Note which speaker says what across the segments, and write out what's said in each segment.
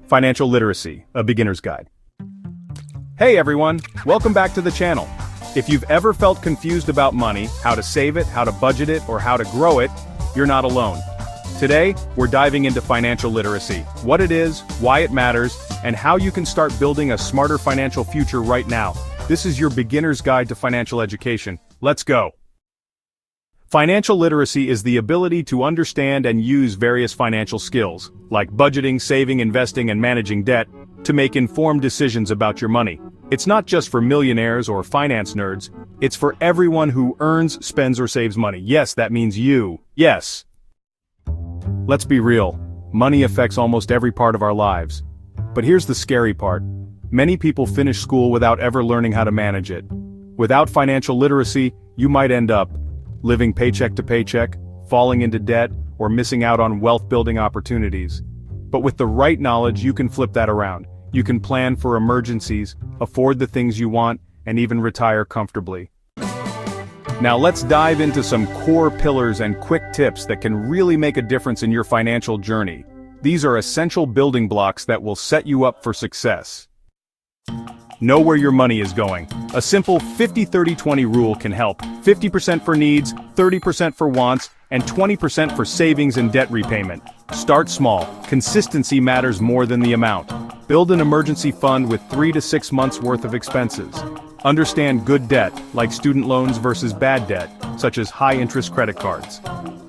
Speaker 1: Financial Literacy, a Beginner's Guide. Hey everyone, welcome back to the channel. If you've ever felt confused about money, how to save it, how to budget it, or how to grow it, you're not alone. Today, we're diving into financial literacy, what it is, why it matters, and how you can start building a smarter financial future right now. This is your beginner's guide to financial education. Let's go. Financial literacy is the ability to understand and use various financial skills, like budgeting, saving, investing, and managing debt, to make informed decisions about your money. It's not just for millionaires or finance nerds, it's for everyone who earns, spends, or saves money. Yes, that means you. Yes. Let's be real. Money affects almost every part of our lives. But here's the scary part. Many people finish school without ever learning how to manage it. Without financial literacy, you might end up living paycheck to paycheck, falling into debt, or missing out on wealth-building opportunities. But with the right knowledge, you can flip that around. You can plan for emergencies, afford the things you want, and even retire comfortably. Now let's dive into some core pillars and quick tips that can really make a difference in your financial journey. These are essential building blocks that will set you up for success. Know where your money is going. A simple 50-30-20 rule can help. 50% for needs, 30% for wants, and 20% for savings and debt repayment. Start small. Consistency matters more than the amount. Build an emergency fund with 3 to 6 months worth of expenses. Understand good debt, like student loans versus bad debt, such as high-interest credit cards.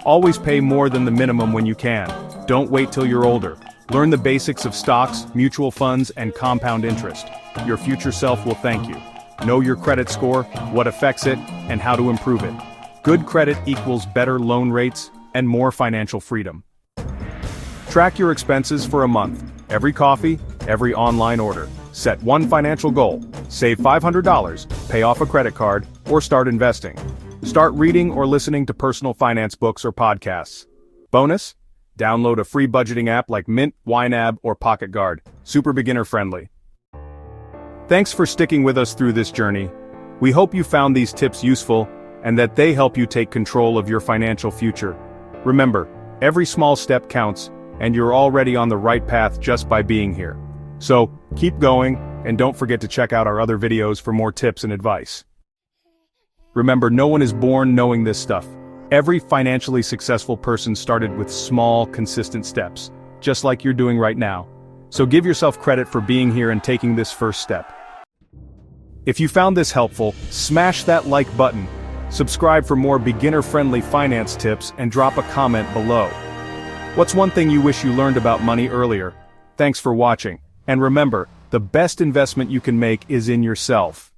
Speaker 1: Always pay more than the minimum when you can. Don't wait till you're older. Learn the basics of stocks, mutual funds, and compound interest. Your future self will thank you. Know your credit score, what affects it, and how to improve it. Good credit equals better loan rates and more financial freedom. Track your expenses for a month. Every coffee, every online order. Set one financial goal. Save $500, pay off a credit card, or start investing. Start reading or listening to personal finance books or podcasts. Bonus? Download a free budgeting app like Mint, YNAB, or Pocket Guard. Super beginner friendly. Thanks for sticking with us through this journey. We hope you found these tips useful and that they help you take control of your financial future. Remember, every small step counts, and you're already on the right path just by being here. So, keep going, and don't forget to check out our other videos for more tips and advice. Remember, no one is born knowing this stuff. Every financially successful person started with small, consistent steps, just like you're doing right now. So give yourself credit for being here and taking this first step. If you found this helpful, smash that like button, subscribe for more beginner-friendly finance tips, and drop a comment below. What's one thing you wish you learned about money earlier? Thanks for watching, and remember, the best investment you can make is in yourself.